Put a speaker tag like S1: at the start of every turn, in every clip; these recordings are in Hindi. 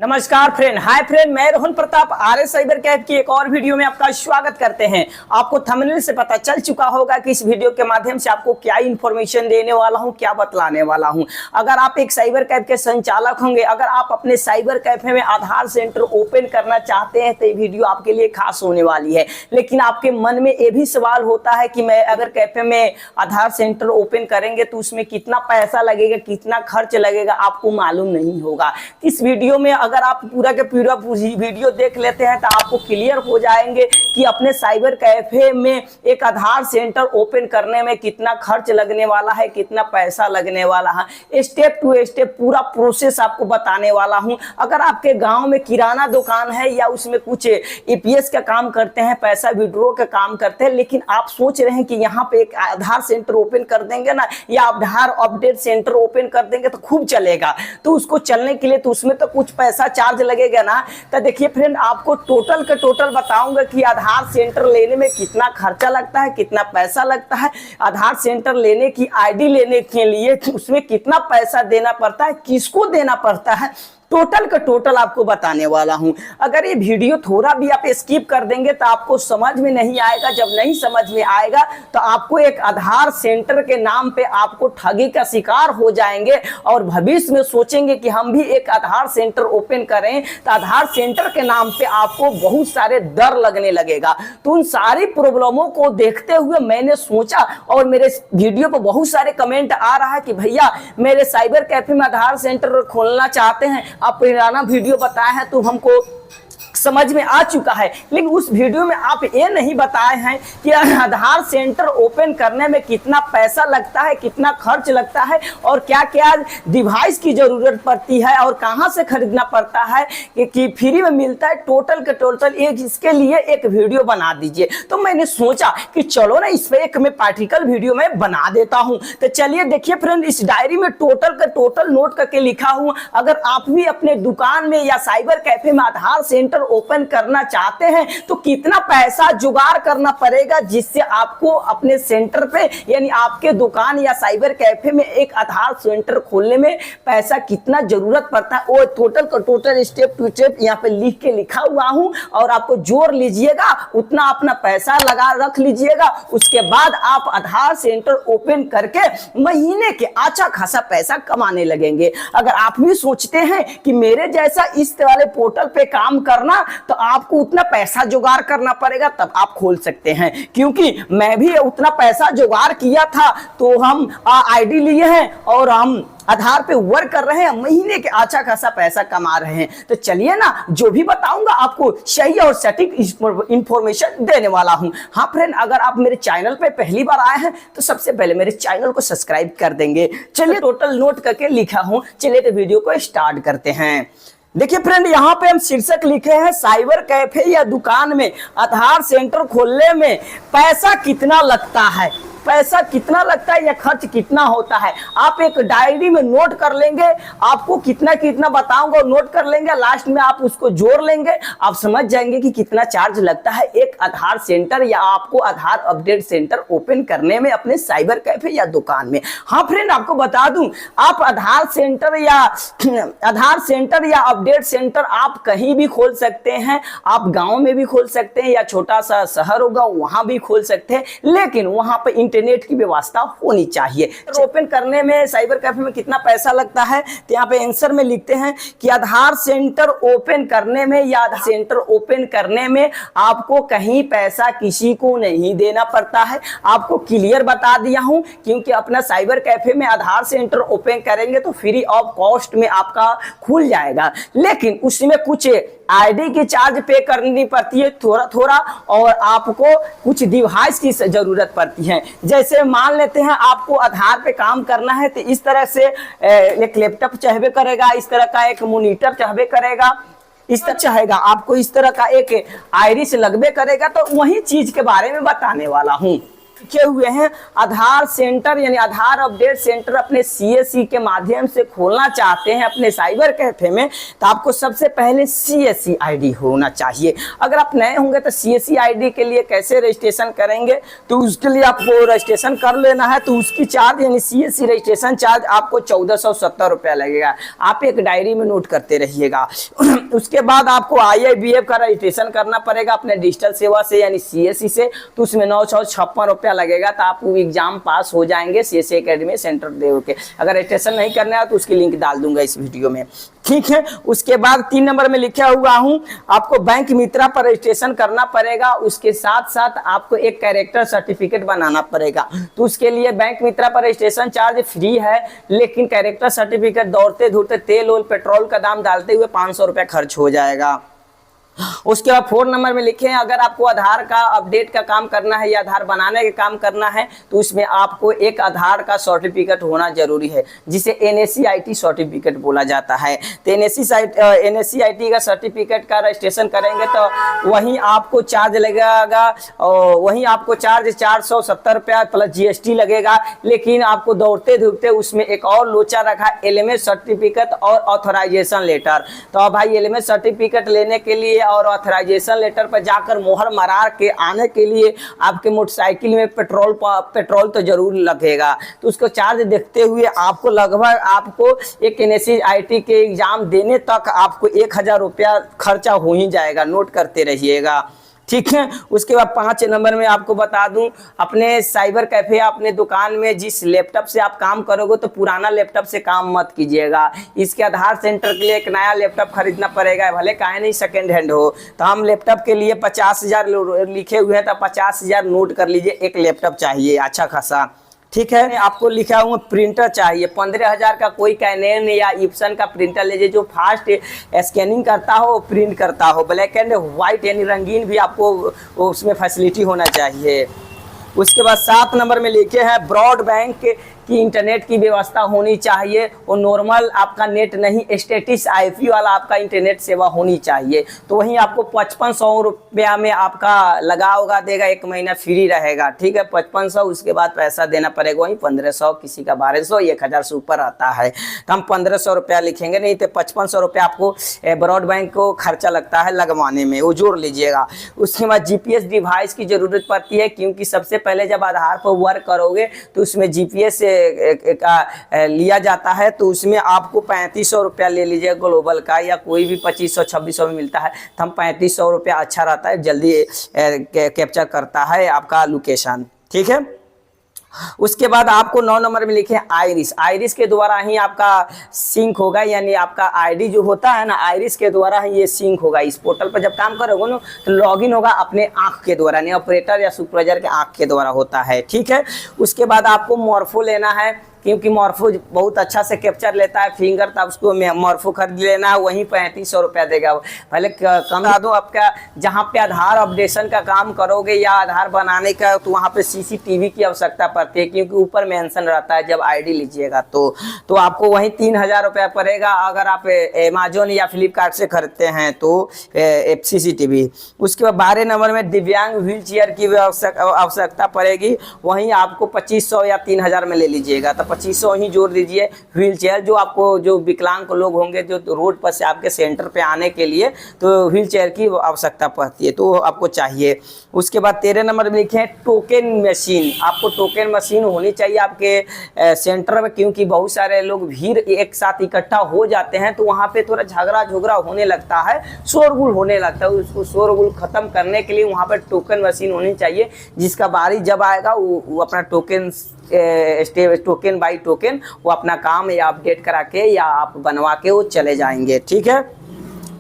S1: नमस्कार फ्रेंड, हाय फ्रेंड, मैं रोहन प्रताप आर्य साइबर कैफ की एक और वीडियो में आपका स्वागत करते हैं। आपको थंबनेल से पता चल चुका होगा कि इस वीडियो के माध्यम से आपको क्या इन्फॉर्मेशन देने वाला हूं, क्या बतलाने वाला हूं। अगर आप एक साइबर कैफ के संचालक होंगे, अगर आप अपने साइबर कैफे में आधार सेंटर ओपन करना चाहते हैं तो ये वीडियो आपके लिए खास होने वाली है। लेकिन आपके मन में ये भी सवाल होता है कि मैं अगर कैफे में आधार सेंटर ओपन करेंगे तो उसमें कितना पैसा लगेगा, कितना खर्च लगेगा, आपको मालूम नहीं होगा। इस वीडियो में अगर आप पूरा के पूरा वीडियो देख लेते हैं तो आपको क्लियर हो जाएंगे कि अपने साइबर कैफे में एक आधार सेंटर ओपन करने में कितना खर्च लगने वाला है, कितना पैसा लगने वाला है। स्टेप टू स्टेप पूरा प्रोसेस आपको बताने वाला हूं। अगर आपके गांव में किराना दुकान है या उसमें कुछ एपीएस का काम करते हैं, पैसा विड्रॉ का काम करते हैं, लेकिन आप सोच रहे हैं कि यहाँ पे एक आधार सेंटर ओपन कर देंगे ना, या आधार अपडेट सेंटर ओपन कर देंगे तो खूब चलेगा, तो उसको चलने के लिए तो उसमें तो कुछ पैसा चार्ज लगेगा ना। तो देखिए फ्रेंड, आपको टोटल का टोटल बताऊंगा कि आधार सेंटर लेने में कितना खर्चा लगता है, कितना पैसा लगता है। आधार सेंटर लेने की आईडी लेने के लिए उसमें कितना पैसा देना पड़ता है, किसको देना पड़ता है, टोटल का टोटल आपको बताने वाला हूं। अगर ये वीडियो थोड़ा भी आप स्किप कर देंगे तो आपको समझ में नहीं आएगा। जब नहीं समझ में आएगा तो आपको एक आधार सेंटर के नाम पे आपको ठगी का शिकार हो जाएंगे और भविष्य में सोचेंगे कि हम भी एक आधार सेंटर ओपन करें, तो आधार सेंटर के नाम पे आपको बहुत सारे डर लगने लगेगा। तो उन सारी प्रॉब्लमों को देखते हुए मैंने सोचा, और मेरे वीडियो पर बहुत सारे कमेंट आ रहा है कि भैया मेरे साइबर कैफे में आधार सेंटर खोलना चाहते हैं, आप पुराना वीडियो बताए हैं तो हमको समझ में आ चुका है, लेकिन उस वीडियो में आप ये नहीं बताए हैं कि आधार सेंटर ओपन करने में कितना पैसा लगता है, कितना खर्च लगता है, और क्या क्या डिवाइस की जरूरत पड़ती है, और कहां से खरीदना पड़ता है कि फ्री में मिलता है। टोटल के टोटल इसके लिए एक वीडियो बना दीजिए। तो मैंने सोचा कि चलो ना इस पे एक मैं पार्टिकल वीडियो में बना देता हूं। तो चलिए देखिए फ्रेंड, इस डायरी में टोटल का टोटल नोट करके लिखा हूं। अगर आप भी अपने दुकान में या साइबर कैफे में आधार सेंटर ओपन करना चाहते हैं तो कितना पैसा जुगाड़ करना पड़ेगा, जिससे आपको अपने सेंटर पे यानी आपके दुकान या साइबर कैफे में एक आधार सेंटर खोलने में पैसा कितना जरूरत पड़ता है, वो टोटल का टोटल स्टेप टू स्टेप यहाँ पे लिख के लिखा हुआ हूं। और आपको जोड़ लीजिएगा, उतना अपना पैसा लगा रख लीजिएगा। उसके बाद आप आधार सेंटर ओपन करके महीने के अच्छा खासा पैसा कमाने लगेंगे। अगर आप भी सोचते हैं कि मेरे जैसा इस वाले पोर्टल पे काम करना, तो आपको उतना पैसा जुगाड़ करना पड़ेगा, तब आप खोल सकते हैं। क्योंकि मैं भी उतना पैसा जुगाड़ किया था, तो हम आईडी लिए हैं और हम आधार पे वर्क कर रहे हैं, महीने के अच्छा खासा पैसा कमा रहे हैं। तो चलिए ना, जो भी बताऊंगा आपको सही और सटीक इंफॉर्मेशन देने वाला हूं। हाँ फ्रेंड, अगर आप मेरे चैनल पे पहली बार आए हैं तो सबसे पहले मेरे चैनल को सब्सक्राइब कर देंगे। चलिए टोटल नोट करके लिखा हूं, चलिए तो वीडियो को स्टार्ट करते हैं। देखिए फ्रेंड, यहाँ पे हम शीर्षक लिखे हैं साइबर कैफे या दुकान में आधार सेंटर खोलने में पैसा कितना लगता है। पैसा कितना लगता है या खर्च कितना होता है, आप एक डायरी में नोट कर लेंगे। आपको कितना कितना बताऊंगा नोट कर लेंगे, लास्ट में आप उसको जोड़ लेंगे, आप समझ जाएंगे कि कितना चार्ज लगता है एक आधार सेंटर या आपको आधार अपडेट सेंटर ओपन करने में अपने साइबर कैफे या दुकान में। हाँ फ्रेंड, आपको बता दूं, आप आधार सेंटर या अपडेट सेंटर आप कहीं भी खोल सकते हैं। आप गांव में भी खोल सकते हैं या छोटा सा शहर होगा वहां भी खोल सकते हैं, लेकिन वहां पर इंटरनेट की व्यवस्था होनी चाहिए। ओपन करने में साइबर कैफे में कितना पैसा लगता है, तो यहाँ पे आंसर में लिखते हैं कि आधार सेंटर ओपन करने में या आधार सेंटर ओपन करने में आपको कहीं पैसा किसी को नहीं देना पड़ता है। आपको क्लियर बता दिया हूं, क्योंकि अपना साइबर कैफे में आधार सेंटर ओपन करेंगे तो फ्री ऑफ कॉस्ट में आपका खुल जाएगा, लेकिन उसमें कुछ आईडी की चार्ज पे करनी पड़ती है थोड़ा थोड़ा, और आपको कुछ डिवाइस की जरूरत पड़ती है। जैसे मान लेते हैं आपको आधार पे काम करना है, तो इस तरह से एक लैपटॉप चाहबे करेगा, इस तरह का एक मॉनिटर चाहबे करेगा, इस तरह चाहेगा आपको, इस तरह का एक आईरिस लगबे करेगा। तो वही चीज के बारे में बताने वाला हूं। लिखे हुए हैं आधार सेंटर यानी आधार अपडेट सेंटर अपने सीएससी के माध्यम से खोलना चाहते हैं अपने साइबर कैफे में, तो आपको सबसे पहले सीएससी आईडी होना चाहिए। अगर आप नए होंगे तो सीएससी आईडी के लिए कैसे रजिस्ट्रेशन करेंगे, तो उसके लिए आपको रजिस्ट्रेशन कर लेना है। तो उसकी चार्ज यानी सीएससी रजिस्ट्रेशन चार्ज आपको 1470 रुपया लगेगा। आप एक डायरी में नोट करते रहिएगा। उसके बाद आपको IIBF का रजिस्ट्रेशन करना पड़ेगा अपने डिजिटल सेवा से यानी सीएससी से, तो उसमें 956 रुपया लगेगा। तो आप एग्जाम पास हो जाएंगे सीएससी एकेडमी सेंटर दे के। अगर रजिस्ट्रेशन नहीं करना है तो उसकी लिंक डाल दूंगा इस वीडियो में, ठीक है। उसके बाद 3 नंबर में लिखा हुआ हूं आपको बैंक मित्रा पर रजिस्ट्रेशन करना पड़ेगा। उसके साथ साथ आपको एक कैरेक्टर सर्टिफिकेट बनाना पड़ेगा। तो उसके लिए बैंक मित्रा पर रजिस्ट्रेशन चार्ज फ्री है, लेकिन कैरेक्टर सर्टिफिकेट दौड़ते धूते तेल और पेट्रोल का दाम डालते हुए 500 रुपया खर्च हो जाएगा। उसके बाद 4 नंबर में लिखे हैं अगर आपको आधार का अपडेट का काम करना है या आधार बनाने का काम करना है, तो उसमें आपको एक आधार का सर्टिफिकेट होना जरूरी है, जिसे NSC-IT सर्टिफिकेट बोला जाता है। तो NSC-IT का सर्टिफिकेट का रजिस्ट्रेशन करेंगे तो वहीं आपको चार्ज लगेगा, वहीं आपको चार्ज 470 रुपया प्लस GST लगेगा। लेकिन आपको दौड़ते धूपते उसमें एक और लोचा रखा LMS सर्टिफिकेट और ऑथराइजेशन लेटर। तो भाई LMS सर्टिफिकेट लेने के लिए और ऑथराइजेशन लेटर पर जाकर मोहर मरा के आने के लिए आपके मोटरसाइकिल में पेट्रोल तो जरूर लगेगा। तो उसको चार्ज देखते हुए आपको लगभग आपको एक NSC-IT के एग्जाम देने तक आपको 1000 रुपया खर्चा हो ही जाएगा। नोट करते रहिएगा, ठीक है। उसके बाद 5 नंबर में आपको बता दूं अपने साइबर कैफे या अपने दुकान में जिस लैपटॉप से आप काम करोगे तो पुराना लैपटॉप से काम मत कीजिएगा। इसके आधार सेंटर के लिए एक नया लैपटॉप खरीदना पड़ेगा, भले काहे नहीं सेकेंड हैंड हो। तो हम लैपटॉप के लिए 50,000 लिखे हुए हैं, तो 50,000 नोट कर लीजिए। एक लैपटॉप चाहिए अच्छा खासा, ठीक है। आपको लिखा हुआ प्रिंटर चाहिए 15,000 का, कोई कैनन या इप्सन का प्रिंटर लीजिए जो फास्ट स्कैनिंग करता हो, प्रिंट करता हो। ब्लैक एंड व्हाइट यानी रंगीन भी आपको उसमें फैसिलिटी होना चाहिए। उसके बाद 7 नंबर में लिखे हैं ब्रॉडबैंड की इंटरनेट की व्यवस्था होनी चाहिए। और नॉर्मल आपका नेट नहीं, स्टेटिस IP वाला आपका इंटरनेट सेवा होनी चाहिए। तो वहीं आपको 5500 रुपया में आपका लगा होगा देगा, 1 महीना फ्री रहेगा, ठीक है। 5500 उसके बाद पैसा देना पड़ेगा, वहीं 1500, किसी का 1200, 1000 से ऊपर आता है। तो हम 1500 रुपया लिखेंगे, नहीं तो 5500 रुपया आपको ब्रॉडबैंड को खर्चा लगता है लगवाने में, वो जोड़ लीजिएगा। उसके बाद GPS डिवाइस की जरूरत पड़ती है, क्योंकि सबसे पहले जब आधार पर वर्क करोगे तो उसमें GPS का लिया जाता है। तो उसमें आपको 3500 रुपया ले लीजिए ग्लोबल का, या कोई भी 2500-2600 में मिलता है। तो हम 3500 रुपया अच्छा रहता है, जल्दी कैप्चर करता है आपका लोकेशन, ठीक है। उसके बाद आपको 9 नंबर में लिखे आइरिस के द्वारा ही आपका सिंक होगा, यानी आपका आईडी जो होता है ना, आइरिस के द्वारा ही ये सिंक होगा। इस पोर्टल पर जब काम करोगे ना तो लॉगिन होगा अपने आंख के द्वारा, नहीं ऑपरेटर या सुपरवाइजर के आंख के द्वारा होता है, ठीक है। उसके बाद आपको मॉर्फो लेना है, क्योंकि मॉर्फो बहुत अच्छा से कैप्चर लेता है फिंगर, तब उसको मॉर्फो खरीद लेना है, वहीं 3500 रुपया देगा। पहले कम बता दो, आपका जहाँ पे आधार अपडेशन का काम करोगे या आधार बनाने का, तो वहाँ पे CCTV की आवश्यकता पड़ती है, क्योंकि ऊपर मेंशन रहता है जब आईडी लीजिएगा तो आपको वहीं 3000 रुपया पड़ेगा। अगर आप अमेजोन या फ्लिपकार्ट से खरीदते हैं तो CCTV। उसके बाद 12 नंबर में दिव्यांग व्हील चेयर की आवश्यकता पड़ेगी, वहीं आपको 2500 या 3000 में ले लीजिएगा। तो 2500 ही जोड़ दीजिए। व्हील चेयर जो आपको जो विकलांग लोग होंगे जो रोड पर से आपके सेंटर पे आने के लिए, तो व्हील चेयर की आवश्यकता पड़ती है, तो आपको चाहिए। उसके बाद 13 नंबर में लिखे हैं टोकन मशीन। आपको टोकन मशीन होनी चाहिए आपके सेंटर में, क्योंकि बहुत सारे लोग भीड़ एक साथ इकट्ठा हो जाते हैं, तो वहाँ पे थोड़ा झगड़ा होने लगता है, शोरगुल होने लगता है। उसको शोरगुल खत्म करने के लिए वहाँ पर टोकन मशीन होनी चाहिए, जिसका बारी जब आएगा वो अपना टोकन बाई टोकन वो अपना काम या अपडेट करा के या आप बनवा के वो चले जाएंगे, ठीक है।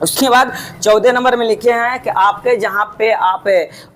S1: उसके बाद 14 नंबर में लिखे हैं कि आपके जहाँ पे आप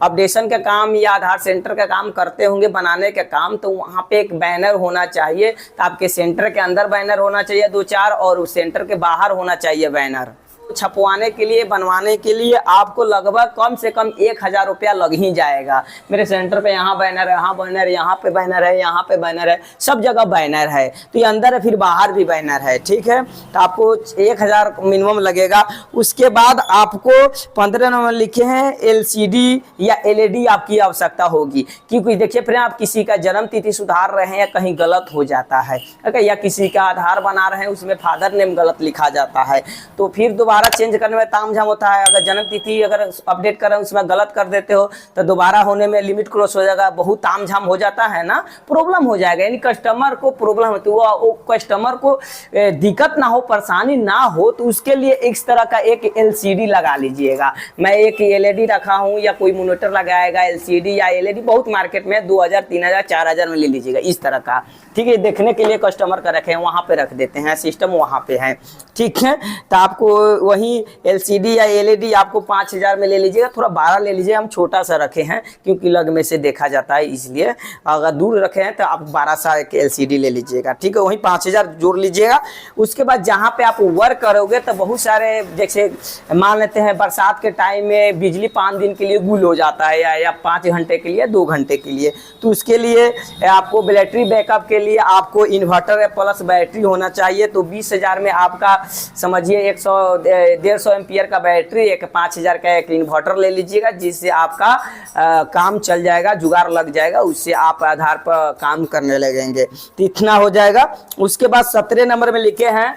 S1: अपडेशन का काम या आधार सेंटर का काम करते होंगे बनाने का काम, तो वहाँ पे एक बैनर होना चाहिए। तो आपके सेंटर के अंदर बैनर होना चाहिए 2-4, और उस सेंटर के बाहर होना चाहिए बैनर, छपवाने के लिए, बनवाने के लिए आपको लगभग कम से कम 1000 रुपया लग ही जाएगा। मेरे सेंटर पे यहाँ बैनर है, यहाँ बैनर है, यहाँ पे बैनर है, यहाँ पे बैनर है, सब जगह बैनर है। तो ये अंदर है, फिर बाहर भी बैनर है, ठीक है। तो आपको 1000 मिनिमम लगेगा। उसके बाद आपको 15 नंबर लिखे हैं LCD या LED आपकी आवश्यकता होगी, क्योंकि देखिए फ्रेंड, आप किसी का जन्म तिथि सुधार रहे हैं या कहीं गलत हो जाता है, या किसी का आधार बना रहे हैं उसमें फादर नेम गलत लिखा जाता है, तो फिर दोबारा चेंज करने में तामझाम होता है। अगर जन्म तिथि अगर अपडेट कर रहे हैं उसमें गलत कर देते हो तो दोबारा होने में लिमिट क्रॉस हो जाएगा, बहुत तामझाम हो जाता है ना, प्रॉब्लम हो जाएगा। यानी कस्टमर को प्रॉब्लम होती है, वो कस्टमर को दिक्कत ना हो, परेशानी ना हो, तो उसके लिए इस तरह का एक LCD लगा लीजिएगा। मैं एक LED रखा हूँ, या कोई मॉनिटर लगाएगा LCD या LED, बहुत मार्केट में 2000, 3000, 4000 में ले लीजिएगा इस तरह का, ठीक है। देखने के लिए कस्टमर का रखे हैं, वहाँ पे रख देते हैं, सिस्टम वहाँ पे है, ठीक है। तो आपको वही LCD या LED आपको 5000 में ले लीजिएगा, थोड़ा 12 ले लीजिए, हम छोटा सा रखे हैं क्योंकि लग में से देखा जाता है, इसलिए अगर दूर रखे हैं तो आप 12 सा एक LCD ले लीजिएगा, ठीक है। वही 5000 जोड़ लीजिएगा। उसके बाद जहाँ पे आप वर्क करोगे तो बहुत सारे, जैसे मान लेते हैं बरसात के टाइम में बिजली 5 दिन के लिए गुल हो जाता है, या 5 घंटे के लिए, 2 घंटे के लिए, तो उसके लिए आपको बैटरी बैकअप के लिए आपको इन्वर्टर प्लस बैटरी होना चाहिए। तो 20000 में आपका समझिए 150 एम्पियर का बैटरी, एक 5000 का एक इन्वर्टर ले लीजिएगा, जिससे आपका काम चल जाएगा, जुगाड़ लग जाएगा, उससे आप आधार पर काम करने लगेंगे, तो इतना हो जाएगा। उसके बाद 17 नंबर में लिखे हैं,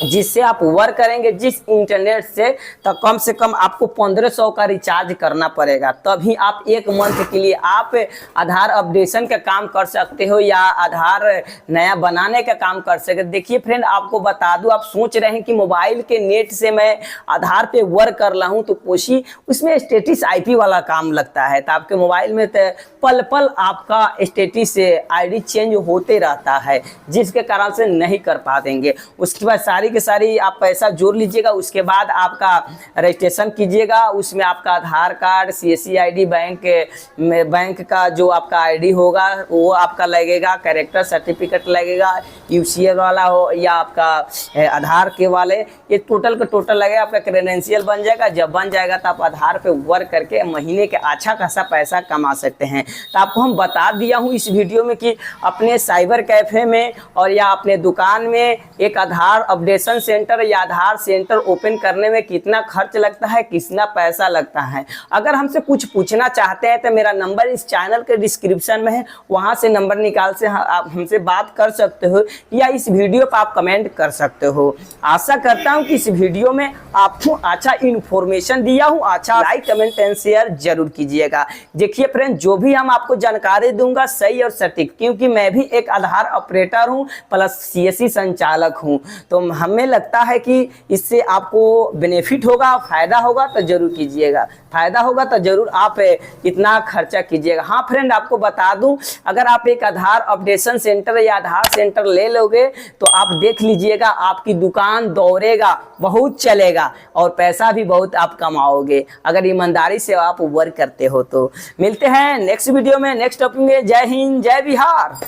S1: जिससे आप वर्क करेंगे जिस इंटरनेट से, तो कम से कम आपको 1500 का रिचार्ज करना पड़ेगा, तभी आप 1 मंथ के लिए आप आधार अपडेशन का काम कर सकते हो, या आधार नया बनाने का काम कर सकते। देखिए फ्रेंड, आपको बता दूं, आप सोच रहे हैं कि मोबाइल के नेट से मैं आधार पे वर्क कर रहा हूं, तो कोशिश उसमें स्टेटस IP वाला काम लगता है, तो आपके मोबाइल में तो पल पल आपका स्टेटस ID चेंज होते रहता है, जिसके कारण से नहीं कर पाएंगे। उसके बाद सारी के सारी आप पैसा जोड़ लीजिएगा। उसके बाद आपका रजिस्ट्रेशन कीजिएगा, उसमें आपका आधार कार्ड, CSC ID, बैंक का जो आपका ID होगा वो आपका लगेगा, कैरेक्टर सर्टिफिकेट लगेगा, UCL वाला हो या आपका आधार के वाले, ये टोटल का टोटल लगेगा, आपका क्रेडेंशियल बन जाएगा। जब बन जाएगा तो आप आधार पे वर्क करके महीने के अच्छा खासा पैसा कमा सकते हैं। तो आपको हम बता दिया हूँ इस वीडियो में कि अपने साइबर कैफे में और या अपने दुकान में एक आधार अपडेशन सेंटर या आधार सेंटर ओपन करने में कितना खर्च लगता है, कितना पैसा लगता है। अगर हमसे कुछ पूछना चाहते हैं तो मेरा नंबर इस चैनल के डिस्क्रिप्शन में है, वहां से नंबर निकाल से आप हमसे बात कर सकते हो, या इस वीडियो पर आप कमेंट कर सकते हो। आशा करता हूं कि इस वीडियो में आपको अच्छा इन्फॉर्मेशन दिया हूं। अच्छा लाइक, कमेंट एंड शेयर जरूर कीजिएगा। देखिए फ्रेंड, जो भी हम आपको जानकारी दूंगा सही और सटीक, क्योंकि मैं भी एक आधार ऑपरेटर हूं प्लस CSC संचालक हूं, तो हमें लगता है कि इससे आपको बेनिफिट होगा, फायदा होगा तो जरूर कीजिएगा, फायदा होगा तो जरूर आप इतना खर्चा कीजिएगा। हाँ फ्रेंड, आपको बता दूं, अगर आप एक आधार अपडेशन सेंटर या आधार सेंटर ले लोगे तो आप देख लीजिएगा, आपकी दुकान दौड़ेगा, बहुत चलेगा और पैसा भी बहुत आप कमाओगे, अगर ईमानदारी से आप वर्क करते हो तो। मिलते हैं नेक्स्ट वीडियो में, नेक्स्ट टॉपिक में। जय हिंद, जय बिहार।